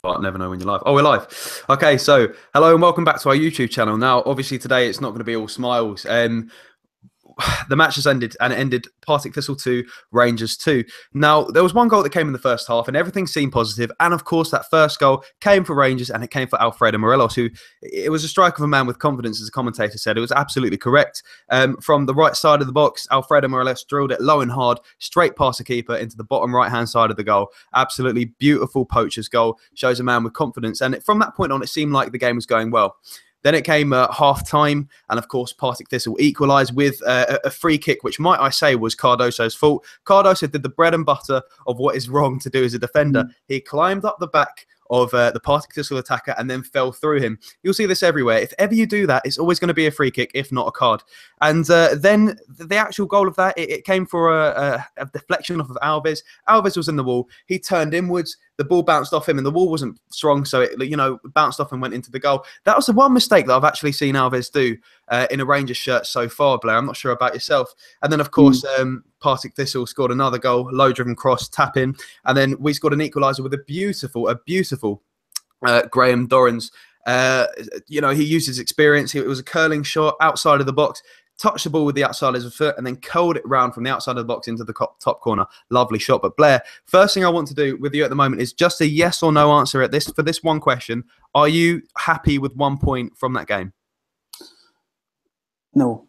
But never know when you're live. Oh, we're live. Okay, so hello and welcome back to our YouTube channel. Now, obviously today it's not going to be all smiles. The match has ended, and it ended Partick Thistle 2, Rangers 2. Now, there was one goal that came in the first half, and everything seemed positive. And of course, that first goal came for Rangers, and it came for Alfredo Morelos, who it was a strike of a man with confidence, as the commentator said. It was absolutely correct. From the right side of the box, Alfredo Morelos drilled it low and hard, straight past the keeper into the bottom right-hand side of the goal. Absolutely beautiful poacher's goal. Shows a man with confidence. And from that point on, it seemed like the game was going well. Then it came half-time, and of course, Partick Thistle equalised with a free kick, which, might I say, was Cardoso's fault. Cardoso did the bread and butter of what is wrong to do as a defender. He climbed up the back of the Partick Thistle attacker and then fell through him. You'll see this everywhere. If ever you do that, it's always going to be a free kick, if not a card. And then the actual goal of that, it came for a deflection off of Alves. Alves was in the wall. He turned inwards. The ball bounced off him, and the wall wasn't strong, so it bounced off and went into the goal. That was the one mistake that I've actually seen Alves do in a Rangers shirt so far, Blair. I'm not sure about yourself. And then, of course, Partick Thistle scored another goal, low-driven cross, tap in, and then we scored an equaliser with a beautiful Graham Dorrans. He used his experience. It was a curling shot outside of the box. Touched the ball with the outside of his foot and then curled it round from the outside of the box into the top corner. Lovely shot. But Blair, first thing I want to do with you at the moment is just a yes or no answer for this one question. Are you happy with 1 point from that game? No.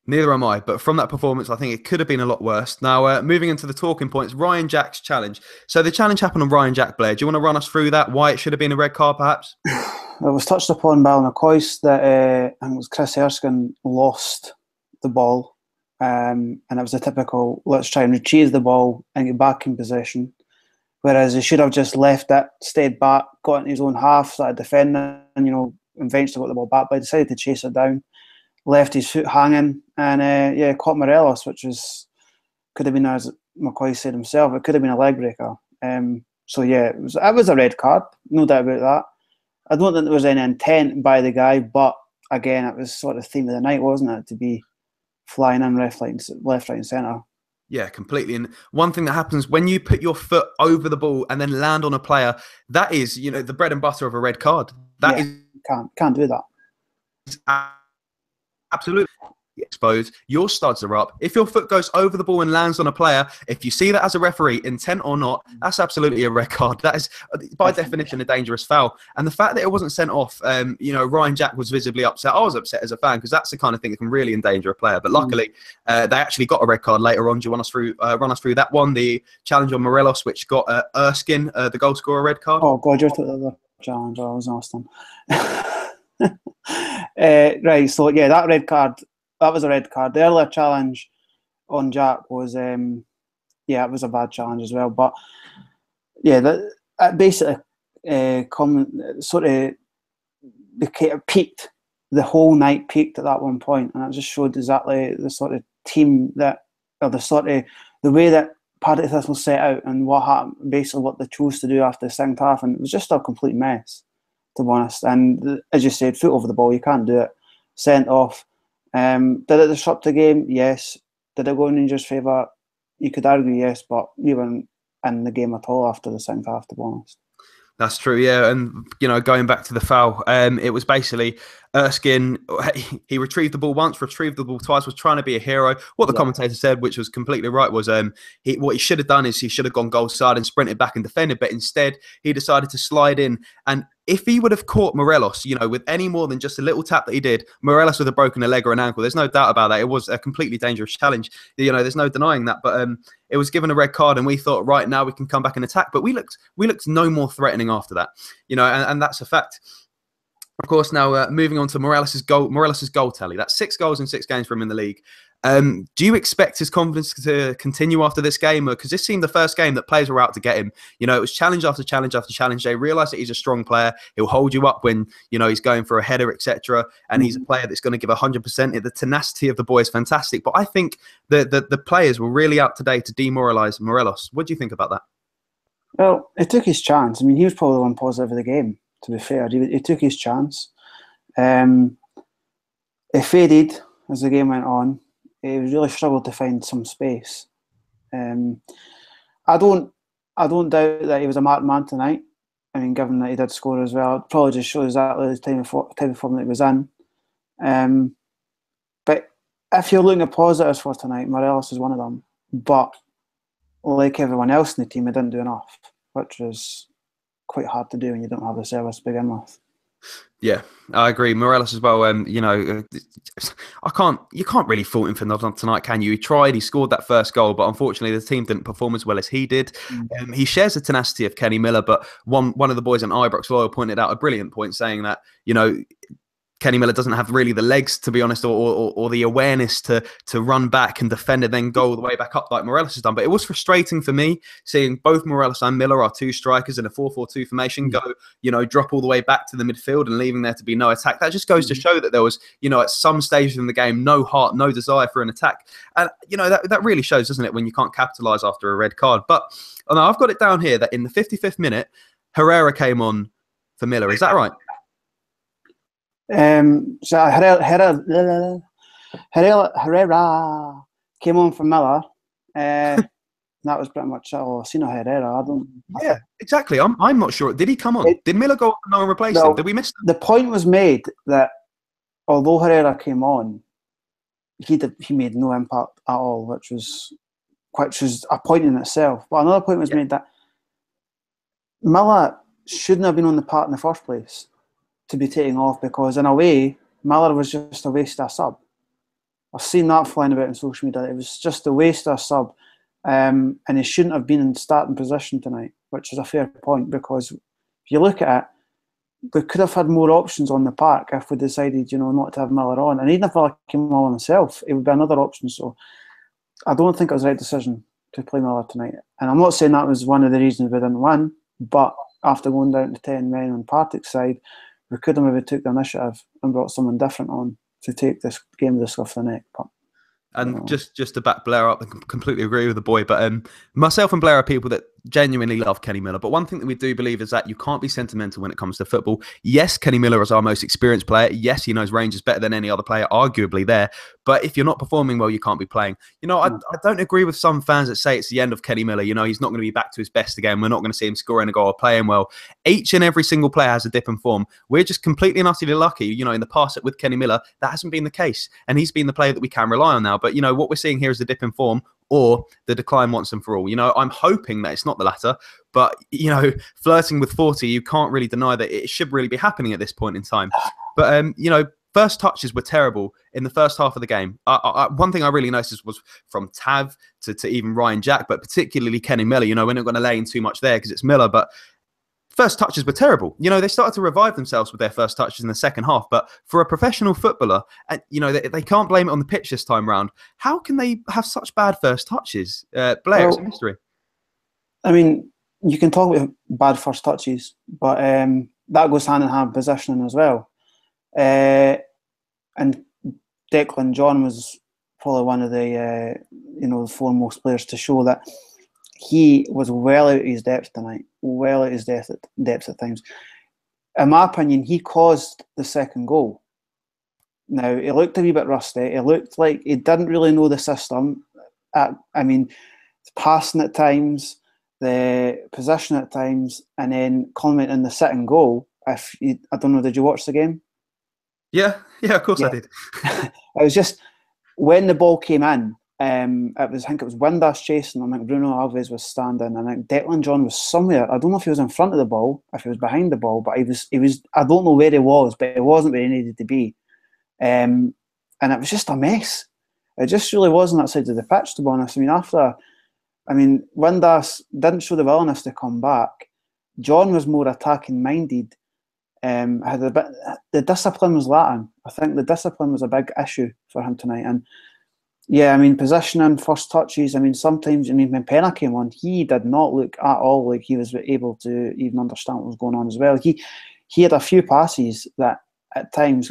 Neither am I, but from that performance, I think it could have been a lot worse. Now, moving into the talking points, Ryan Jack's challenge. So the challenge happened on Ryan Jack, Blair. Do you want to run us through that, why it should have been a red card, perhaps? It was touched upon by McCoist that I think it was Chris Erskine lost the ball, and it was a typical, let's try and retrieve the ball and get back in possession, whereas he should have just left it, stayed back, got into his own half, started defending, and eventually got the ball back, but he decided to chase it down, left his foot hanging, and caught Morelos, which could have been, as McCoy said himself, it could have been a leg breaker. It was a red card, no doubt about that. I don't think there was any intent by the guy, but again, it was sort of the theme of the night, wasn't it, to be flying in left, right, and centre. Yeah, completely. And one thing that happens when you put your foot over the ball and then land on a player, that is, the bread and butter of a red card. That is can't do that. Absolutely exposed. Your studs are up. If your foot goes over the ball and lands on a player, if you see that as a referee, intent or not, that's absolutely a red card. That is, by definition, a dangerous foul. And the fact that it wasn't sent off, Ryan Jack was visibly upset. I was upset as a fan because that's the kind of thing that can really endanger a player. But luckily, they actually got a red card later on. Do you want us run us through that one? The challenge on Morelos, which got Erskine, the goal scorer, a red card. Oh God, you're talking about the challenge. I was asking. Right, so yeah, that red card. That was a red card. The earlier challenge on Jack was, it was a bad challenge as well. But yeah, that basically peaked. The whole night peaked at that one point, and it just showed exactly the sort of team the way that Partick Thistle set out and what happened, basically what they chose to do after the second half, and it was just a complete mess, to be honest. And as you said, foot over the ball, you can't do it. Sent off. Did it disrupt the game? Yes. Did it go in Rangers' favour? You could argue yes, but we weren't in the game at all after the second half, to be honest. That's true, yeah. And, going back to the foul, it was basically Erskine, he retrieved the ball once, retrieved the ball twice, was trying to be a hero. What the commentator said, which was completely right, was what he should have done is he should have gone goal side and sprinted back and defended, but instead he decided to slide in. And if he would have caught Morelos, with any more than just a little tap that he did, Morelos would have broken a leg or an ankle. There's no doubt about that. It was a completely dangerous challenge. There's no denying that. But it was given a red card, and we thought, right, now we can come back and attack. But we looked no more threatening after that. And that's a fact. Of course, now moving on to Morelos' goal tally. That's 6 goals in 6 games for him in the league. Do you expect his confidence to continue after this game? Because this seemed the first game that players were out to get him. It was challenge after challenge after challenge. They realised that he's a strong player. He'll hold you up when, he's going for a header, etc. And he's a player that's going to give 100%. The tenacity of the boy is fantastic. But I think the players were really out today to demoralise Morelos. What do you think about that? Well, he took his chance. I mean, he was probably the one positive of the game, to be fair. He took his chance. He faded as the game went on. He really struggled to find some space. I don't doubt that he was a marked man tonight. I mean, given that he did score as well, it probably just shows exactly the type of form that he was in. But if you're looking at positives for tonight, Morelos is one of them. But like everyone else in the team, he didn't do enough, which was quite hard to do when you don't have the service to begin with. Yeah, I agree. Morelos as well. You can't really fault him for not tonight, can you? He tried, he scored that first goal, but unfortunately the team didn't perform as well as he did. He shares the tenacity of Kenny Miller, but one of the boys in Ibrox Loyal pointed out a brilliant point, saying that, Kenny Miller doesn't have really the legs, to be honest, or the awareness to run back and defend and then go all the way back up like Morelos has done. But it was frustrating for me seeing both Morelos and Miller, our two strikers in a 4-4-2 formation, go, drop all the way back to the midfield and leaving there to be no attack. That just goes to show that there was, at some stage in the game, no heart, no desire for an attack. And, that really shows, doesn't it, when you can't capitalise after a red card. But I've got it down here that in the 55th minute, Herrera came on for Miller. Is that right? So Herrera came on for Miller. That was pretty much it. I've seen Herrera. Yeah, exactly. I'm not sure. Did he come on? Did Miller go on and no one replace him? Did we miss him? The point was made that although Herrera came on, he made no impact at all, which was a point in itself. But another point was made that Miller shouldn't have been on the park in the first place to be taking off, because in a way Miller was just a waste of a sub. I've seen that flying about on social media. It was just a waste of a sub, and he shouldn't have been in starting position tonight, which is a fair point, because if you look at it, we could have had more options on the park if we decided, not to have Miller on. And even if Miller came on himself, it would be another option. So I don't think it was the right decision to play Miller tonight. And I'm not saying that was one of the reasons we didn't win, but after going down to 10 men on Partick's side, we could have maybe took the initiative and brought someone different on to take this game to the scuff of the neck. But, and just to back Blair up, I completely agree with the boy. But myself and Blair are people that genuinely love Kenny Miller. But one thing that we do believe is that you can't be sentimental when it comes to football. Yes, Kenny Miller is our most experienced player. Yes, he knows Rangers better than any other player, arguably there. But if you're not performing well, you can't be playing. I don't agree with some fans that say it's the end of Kenny Miller. He's not going to be back to his best again. We're not going to see him scoring a goal or playing well. Each and every single player has a dip in form. We're just completely and utterly lucky, in the past with Kenny Miller, that hasn't been the case. And he's been the player that we can rely on now. But, what we're seeing here is a dip in form, or the decline once and for all. I'm hoping that it's not the latter, but, flirting with 40, you can't really deny that it should really be happening at this point in time. But, first touches were terrible in the first half of the game. One thing I really noticed was from Tav to even Ryan Jack, but particularly Kenny Miller. We're not going to lay in too much there because it's Miller, but first touches were terrible. They started to revive themselves with their first touches in the second half. But for a professional footballer, they can't blame it on the pitch this time round. How can they have such bad first touches? Blair, it's a mystery. I mean, you can talk about bad first touches, but that goes hand in hand with positioning as well. And Declan John was probably one of the the foremost players to show that he was well out of his depth tonight, well out of his depth at times. In my opinion, he caused the second goal. Now, he looked a wee bit rusty. It looked like he didn't really know the system. Passing at times, the position at times, and then coming in the second goal. I don't know, did you watch the game? Yeah, of course I did. It was just, when the ball came in, I think it was Windass chasing. I think Bruno Alves was standing, and I think Declan John was somewhere. I don't know if he was in front of the ball, if he was behind the ball, but he was. I don't know where he was, but he wasn't where he needed to be, and it was just a mess. It just really wasn't that side of the pitch, to be honest. Windass didn't show the willingness to come back. John was more attacking minded. The discipline was lacking. I think the discipline was a big issue for him tonight. And positioning, first touches. Sometimes, when Penna came on, he did not look at all like he was able to even understand what was going on as well. He had a few passes that at times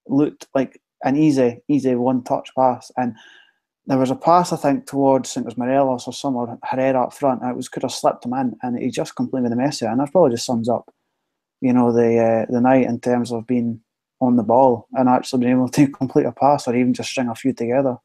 looked like an easy one-touch pass. And there was a pass, I think, towards, I think it was Morelos or someone, Herrera up front, and could have slipped him in, and he just completely made a mess of it. And that probably just sums up, the night in terms of being on the ball and actually being able to complete a pass or even just string a few together.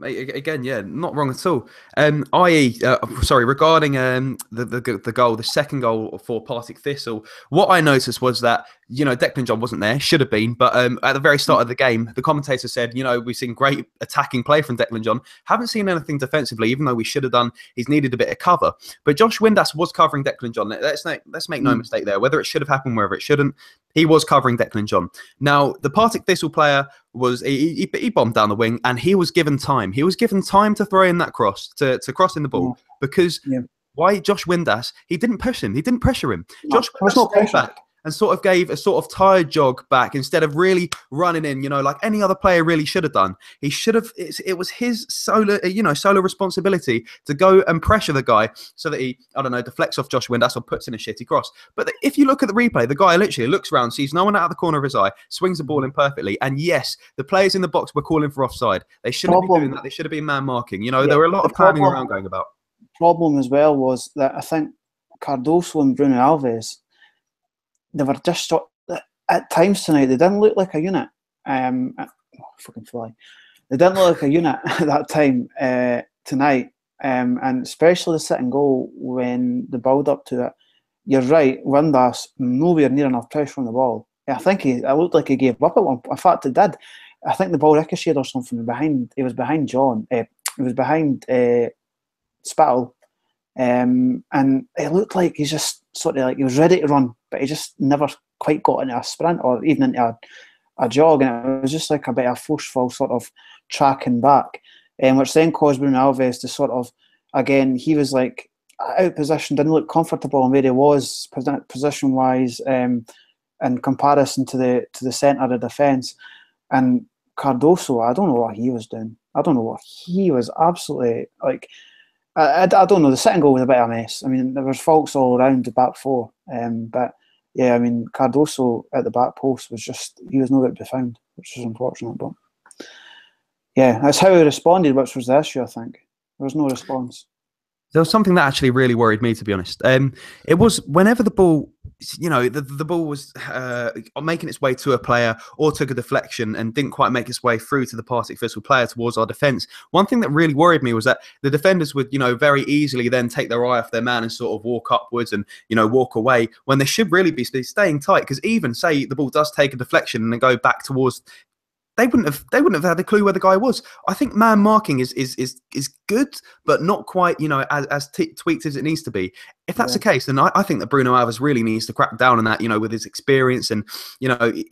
Again, yeah, not wrong at all. I.e., sorry, regarding the goal, the second goal for Partick Thistle, what I noticed was that Declan John wasn't there, should have been, but at the very start of the game, the commentator said, we've seen great attacking play from Declan John, haven't seen anything defensively, even though we should have done. He's needed a bit of cover, but Josh Windass was covering Declan John. Let's make no mistake there. Whether it should have happened, whether it shouldn't, he was covering Declan John. Now, the Partick Thistle player was he bombed down the wing, and he was given time. He was given time to throw in that cross, to cross in the ball, because why Josh Windass, he didn't push him. He didn't pressure him. No, Josh Windass stayed back and sort of gave a sort of tired jog back instead of really running in, like any other player really should have done. He should have, it was his solo responsibility to go and pressure the guy so that he, I don't know, deflects off Josh Windass or puts in a shitty cross. But if you look at the replay, the guy literally looks around, sees no one out of the corner of his eye, swings the ball in perfectly. And yes, the players in the box were calling for offside. They shouldn't be doing that. They should have been man marking. There were a lot of planning around going about. Problem as well was that I think Cardoso and Bruno Alves, they were just at times tonight. They didn't look like a unit. Fucking fly. They didn't look like a unit at that time tonight, and especially the second goal when the build up to it. You're right, Windass nowhere near enough pressure on the ball. I think it looked like he gave up at one point. In fact, it did. I think the ball ricocheted or something behind. It was behind John. It was behind Spittle. And it looked like he's just sort of like he was ready to run, but he just never quite got into a sprint or even into a jog, and it was just like a bit of forceful sort of tracking back, which then caused Bruno Alves to sort of, again, he was like out of position, didn't look comfortable in where he was position wise, in comparison to the centre of the defence. And Cardoso, I don't know what he was doing. I don't know what he was absolutely like. I don't know. The second goal was a bit of a mess. I mean, there was faults all around the back four. But yeah, I mean, Cardoso at the back post he was nowhere to be found, which is unfortunate. But yeah, that's how he responded, which was the issue, I think. There was no response. There was something that actually really worried me, to be honest. It was whenever the ball, the ball was making its way to a player or took a deflection and didn't quite make its way through to the Partick Thistle player towards our defence. One thing that really worried me was that the defenders would, very easily then take their eye off their man and sort of walk upwards and, walk away when they should really be staying tight. Because even say the ball does take a deflection and then go back towards. They wouldn't have had a clue where the guy was. I think man marking is good, but not quite, as tweaked as it needs to be. If that's the case, then I think that Bruno Alves really needs to crack down on that, with his experience, and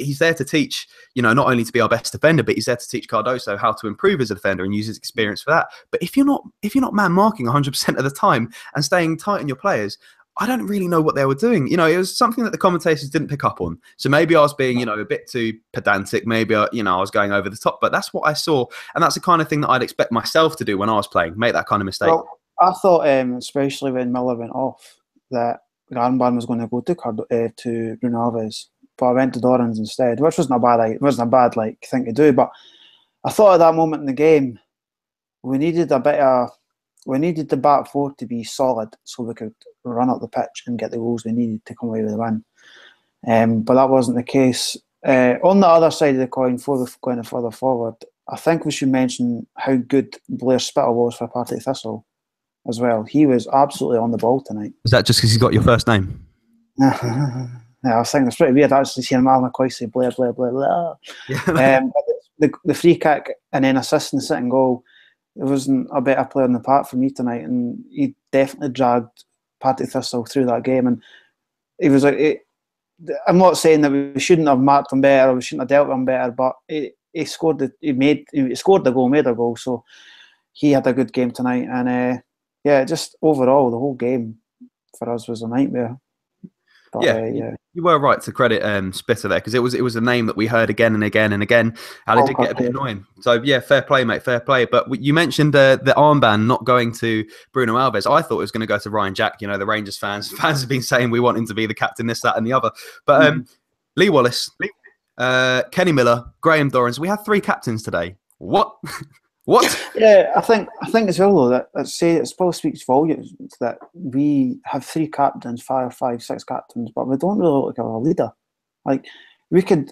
he's there to teach, not only to be our best defender, but he's there to teach Cardoso how to improve as a defender and use his experience for that. But if you're not man marking 100% of the time and staying tight on your players, I don't really know what they were doing. It was something that the commentators didn't pick up on. So maybe I was being, a bit too pedantic. Maybe, I was going over the top. But that's what I saw. And that's the kind of thing that I'd expect myself to do when I was playing, make that kind of mistake. Well, I thought, especially when Miller went off, that the armband was going to go to Bruno Alves. But I went to Dorrans instead, which wasn't a bad thing to do. But I thought at that moment in the game, we needed the back four to be solid so we could run up the pitch and get the goals we needed to come away with the win. But that wasn't the case. On the other side of the coin, going further forward, I think we should mention how good Blair Spittle was for Partick Thistle as well. He was absolutely on the ball tonight. Is that just because he's got your first name? Yeah, I was thinking it's pretty weird actually seeing Mal McCoy say Blair, Blair, Blair, Blair. Yeah. The free kick and then assisting the second goal, there wasn't a better player in the park for me tonight, and he definitely dragged Partick Thistle through that game. And he was like, I'm not saying that we shouldn't have marked him better or we shouldn't have dealt with him better, but he scored the goal, made a goal, so he had a good game tonight. And just overall, the whole game for us was a nightmare. But, you were right to credit Spitter there, because it was a name that we heard again and again and again, and it did get a bit annoying. So yeah, fair play, mate, fair play. But you mentioned the armband not going to Bruno Alves. I thought it was going to go to Ryan Jack. The Rangers fans have been saying we want him to be the captain, this, that, and the other. But Lee Wallace, Kenny Miller, Graham Dorrans. We had 3 captains today. What? What? Yeah, I think as well though that it probably speaks volumes that we have 3 captains, 5, 6 captains, but we don't really look like a leader. Like we could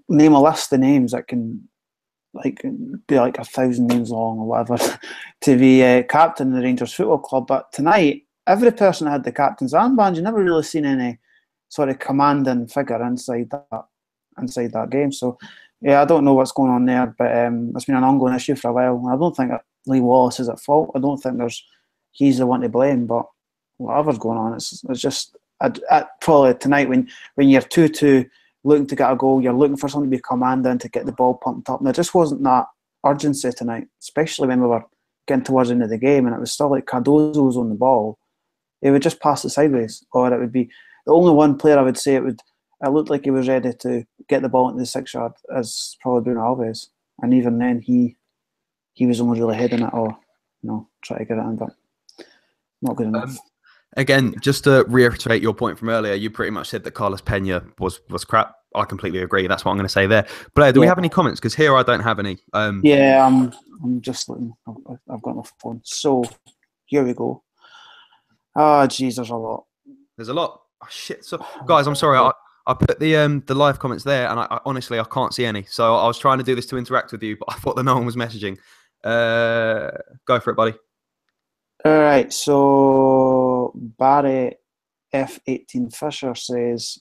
name a list of names that can like be like 1,000 names long or whatever to be captain of the Rangers Football Club. But tonight, every person had the captain's armband. You never really seen any sort of commanding figure inside that game. So yeah, I don't know what's going on there, but it's been an ongoing issue for a while. I don't think that Lee Wallace is at fault. I don't think he's the one to blame. But whatever's going on, it's just probably tonight when you're 2-2. Looking to get a goal, you're looking for something to be commanding, to get the ball pumped up. And there just wasn't that urgency tonight, especially when we were getting towards the end of the game and it was still like Cardozo was on the ball. It would just pass it sideways, or it would be the only one player I would say it looked like he was ready to get the ball into the 6-yard as probably Bruno Alves. And even then, he was only really heading it or try to get it in, but not good enough. Again, just to reiterate your point from earlier, you pretty much said that Carlos Pena was crap. I completely agree. That's what I'm going to say there. Blair, do we have any comments? Because here I don't have any. Yeah, I'm just looking. I've got my phone. So here we go. Oh, geez, there's a lot. There's a lot. Oh, shit. So, guys, I'm sorry. I put the live comments there, and I honestly can't see any. So I was trying to do this to interact with you, but I thought that no one was messaging. Go for it, buddy. All right, so Barry F18 Fisher says,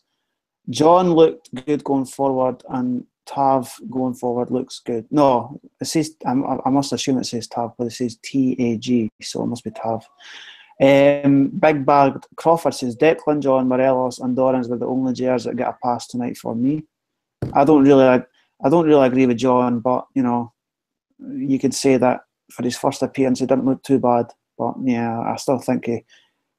John looked good going forward and Tav going forward looks good. No, it says, I must assume it says Tav, but it says TAG, so it must be Tav. Big Bag Crawford says, Declan, John, Morelos and Dorans were the only Jers that get a pass tonight for me. I don't really agree with John, but, you could say that for his first appearance, he didn't look too bad. But yeah, I still think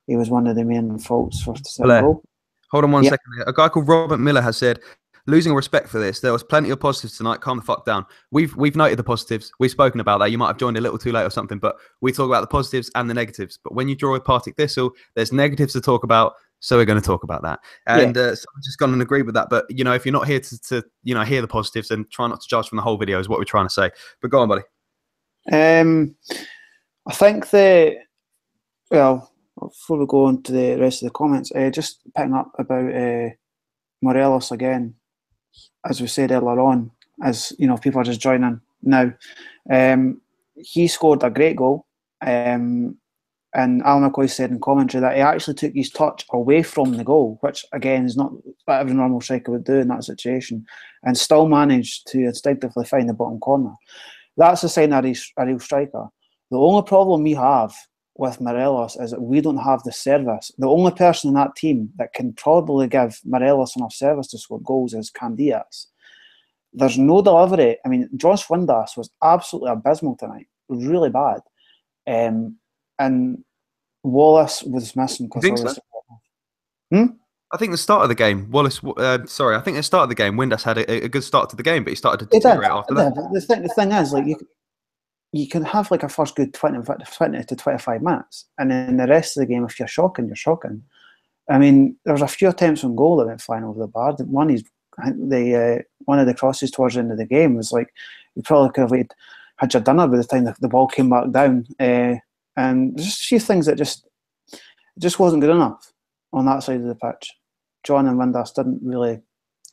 he was one of the main faults for the goal. Hold on one second. A guy called Robert Miller has said, losing respect for this. There was plenty of positives tonight. Calm the fuck down. We've noted the positives. We've spoken about that. You might have joined a little too late or something, but we talk about the positives and the negatives. But when you draw with Partick Thistle, there's negatives to talk about. So we're going to talk about that. And someone's just gone and agreed with that. But, if you're not here to hear the positives, then try not to judge from the whole video is what we're trying to say. But go on, buddy. I think before we go on to the rest of the comments, just picking up about Morelos again, as we said earlier on, as people are just joining now. He scored a great goal, and Alan McCoy said in commentary that he actually took his touch away from the goal, which again is not what every normal striker would do in that situation, and still managed to instinctively find the bottom corner. That's a sign that he's a real striker. The only problem we have with Morelos is that we don't have the service. The only person in that team that can probably give Morelos enough service to score goals is Candias. There's no delivery. I mean, Josh Windass was absolutely abysmal tonight. Really bad. And Wallace was missing. I think the start of the game, I think the start of the game, Windass had a good start to the game, but he started to deteriorate after that. The thing is, like, you can have like a first good 20 to 25 minutes, and then the rest of the game, if you're shocking, you're shocking. I mean, there was a few attempts on goal that went flying over the bar. One of the crosses towards the end of the game was like, you probably could have had your dinner by the time the ball came back down. And there's just a few things that just wasn't good enough on that side of the pitch. John and Windass didn't really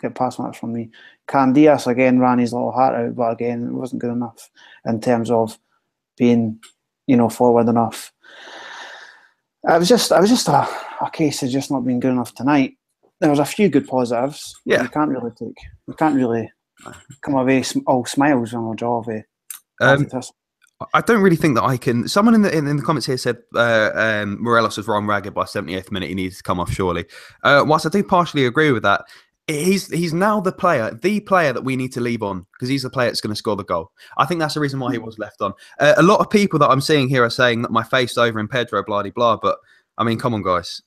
get past much from me. Candias again ran his little heart out, but again it wasn't good enough in terms of being, forward enough. It was just a case of just not being good enough tonight. There was a few good positives. Yeah, you can't really come away all smiles on our jaw of it. I don't really think that I can. Someone in the comments here said Morelos was wrong ragged by 78th minute. He needs to come off surely. Whilst I do partially agree with that, he's now the player that we need to leave on, because he's the player that's going to score the goal. I think that's the reason why he was left on. A lot of people that I'm seeing here are saying that my face over in Pedro, blah de blah. But I mean, come on, guys.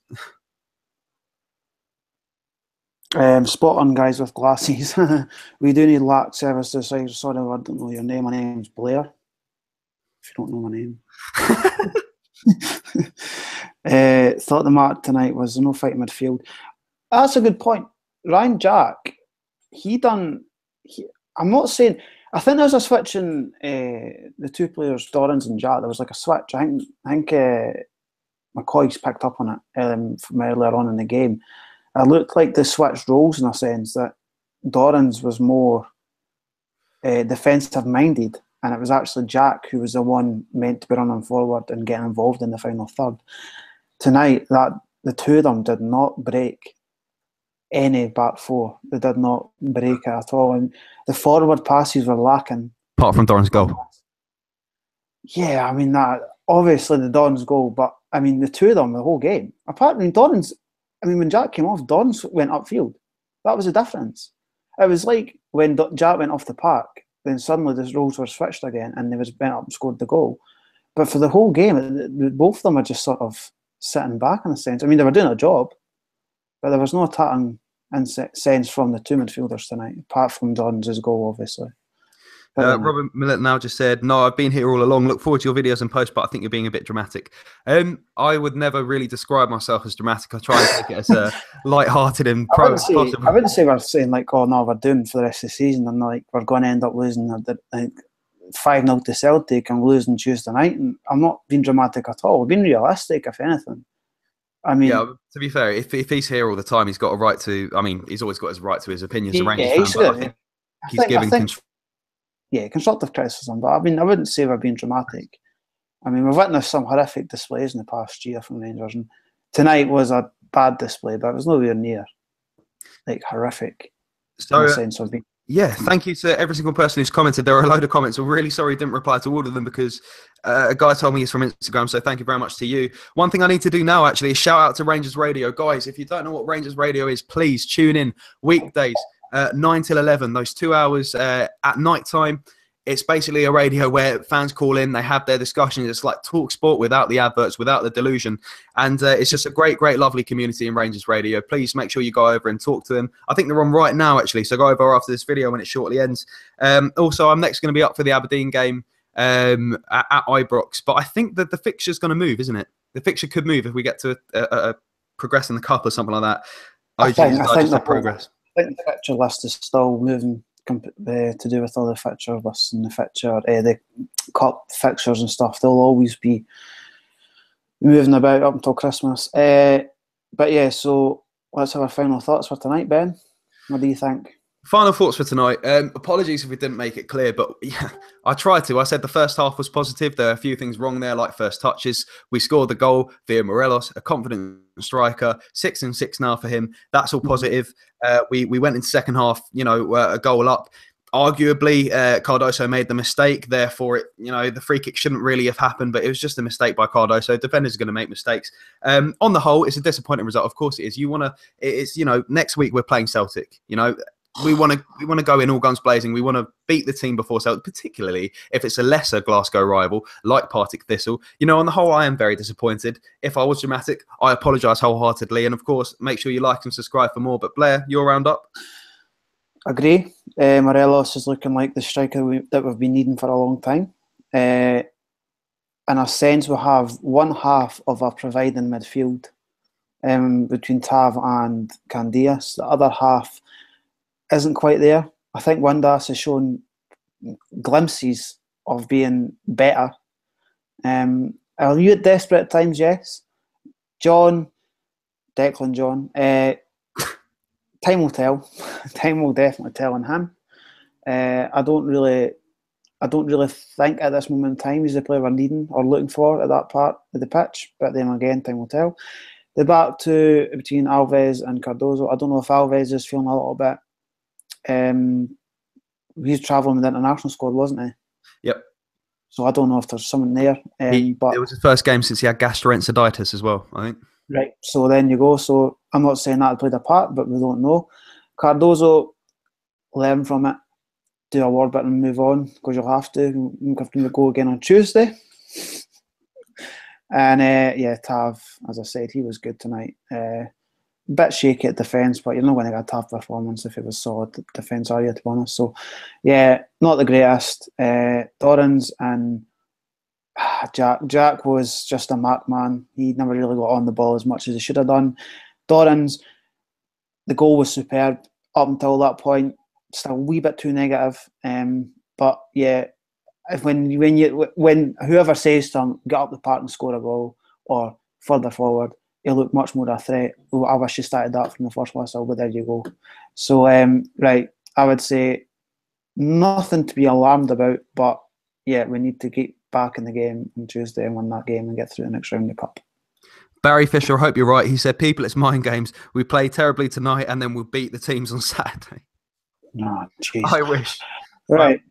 Spot on, guys with glasses. We do need lack services. Sorry, I don't know your name. My name's Blair. If you don't know my name. Thought the mark tonight was no fight in midfield. That's a good point. Ryan Jack, I'm not saying, I think there was a switch in the two players, Dorrans and Jack. There was like a switch. I think McCoy's picked up on it from earlier on in the game. It looked like they switched roles in a sense, that Dorrans was more defensive minded, and it was actually Jack who was the one meant to be running forward and getting involved in the final third. Tonight, that the two of them did not break any back four. They did not break it at all, and the forward passes were lacking. Apart from Doran's goal. Yeah, I mean that obviously the Don's goal, but I mean the two of them the whole game. Apart from Don's, I mean when Jack came off, Don's went upfield. That was the difference. It was like when Jack went off the park, then suddenly the roles were switched again, and they went up and scored the goal. But for the whole game, both of them were just sort of sitting back in a sense. I mean they were doing a job, but there was no attacking sense from the two midfielders tonight, apart from Don's goal, obviously. Robert Millett now just said, "No, I've been here all along. Look forward to your videos and posts, but I think you're being a bit dramatic." I would never really describe myself as dramatic. I try and take it as light-hearted and pro as possible. I wouldn't say we're saying like, "Oh no, we're doomed for the rest of the season," and like we're going to end up losing like 5-0 to Celtic and losing Tuesday night. And I'm not being dramatic at all. We're being realistic, if anything. I mean, yeah. To be fair, if he's here all the time, he's got a right to. I mean, he's always got his right to his opinions. I think he's given control. Yeah, constructive criticism, but I mean, I wouldn't say we're being dramatic. I mean, we've witnessed some horrific displays in the past year from Rangers, and tonight was a bad display, but it was nowhere near like horrific. So, yeah, thank you to every single person who's commented. There are a load of comments. I'm really sorry I didn't reply to all of them because a guy told me he's from Instagram, so thank you very much to you. One thing I need to do now, actually, is shout out to Rangers Radio. Guys, if you don't know what Rangers Radio is, please tune in weekdays. 9 till 11, those 2 hours at night time. It's basically a radio where fans call in, they have their discussions. It's like talk sport without the adverts, without the delusion. And it's just a great, lovely community in Rangers Radio. Please make sure you go over and talk to them. I think they're on right now, actually. So go over after this video when it shortly ends. Also, I'm next going to be up for the Aberdeen game at Ibrox. But I think that the fixture's going to move, isn't it? The fixture could move if we get to progress in the cup or something like that. I think the progress. I think the fixture list is still moving to do with all the fixture lists and the cup fixtures and stuff. They'll always be moving about up until Christmas. But yeah, so let's have our final thoughts for tonight, Ben. What do you think? Final thoughts for tonight. Apologies if we didn't make it clear, but yeah, I tried to. I said the first half was positive. There are a few things wrong there, like first touches. We scored the goal via Morelos, a confident striker, 6-6 now for him. That's all positive. We went in second half, a goal up. Arguably, Cardoso made the mistake. Therefore, the free kick shouldn't really have happened, but it was just a mistake by Cardoso. Defenders are going to make mistakes. On the whole, it's a disappointing result. Of course, it is. Next week we're playing Celtic. We want to go in all guns blazing. We want to beat the team before Celtic, particularly if it's a lesser Glasgow rival like Partick Thistle. On the whole, I am very disappointed. If I was dramatic, I apologise wholeheartedly. And of course, make sure you like and subscribe for more. But Blair, your roundup? Agree. Morelos is looking like the striker that we've been needing for a long time. In a sense, we have one half of a providing midfield between Tav and Candias. The other half isn't quite there. I think Windass has shown glimpses of being better. Are you at desperate at times? Yes. Declan John. Time will tell. Time will definitely tell on him. I don't really think at this moment in time he's the player we're needing or looking for at that part of the pitch. But then again, time will tell. The back two between Alves and Cardoso. I don't know if Alves is feeling a little bit. He's travelling with the international squad, wasn't he? Yep. So I don't know if there's something there. But it was his first game since he had gastroenteritis as well, I think. Right. So then you go. So I'm not saying that played a part, but we don't know. Cardoso, learn from it, do a word bit and move on because you'll have to. We'll have to go again on Tuesday. And Tav, as I said, he was good tonight. Bit shaky at defence, but you're not going to get a tough performance if it was solid defence, are you, to be honest? So, yeah, not the greatest. Dorrans and Jack was just a mark man. He never really got on the ball as much as he should have done. Dorrans, the goal was superb up until that point. Still a wee bit too negative. But yeah, when whoever says to him, get up the park and score a goal or further forward, he'll look much more a threat. Oh, I wish you started that from the first whistle, but there you go. So, right, I would say nothing to be alarmed about, but yeah, we need to get back in the game on Tuesday and win that game and get through the next round of the cup. Barry Fisher, I hope you're right. He said, people, it's mind games. We play terribly tonight and then we'll beat the teams on Saturday. No, jeez. I wish. Right.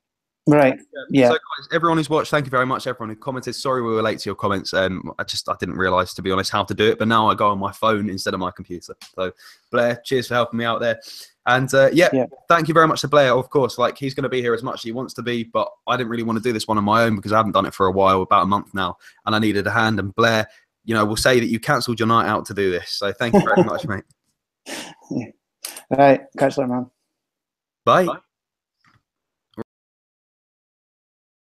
Right. Yeah. So, guys, everyone who's watched, thank you very much. Everyone who commented, sorry we were late to your comments. I didn't realise, to be honest, how to do it. But now I go on my phone instead of my computer. So, Blair, cheers for helping me out there. And thank you very much to Blair. Of course, like, he's going to be here as much as he wants to be. But I didn't really want to do this one on my own because I haven't done it for a while, about a month now, and I needed a hand. And Blair, you know, will say that you cancelled your night out to do this. So thank you very much, mate. Yeah. All right. Catch you later, man. Bye.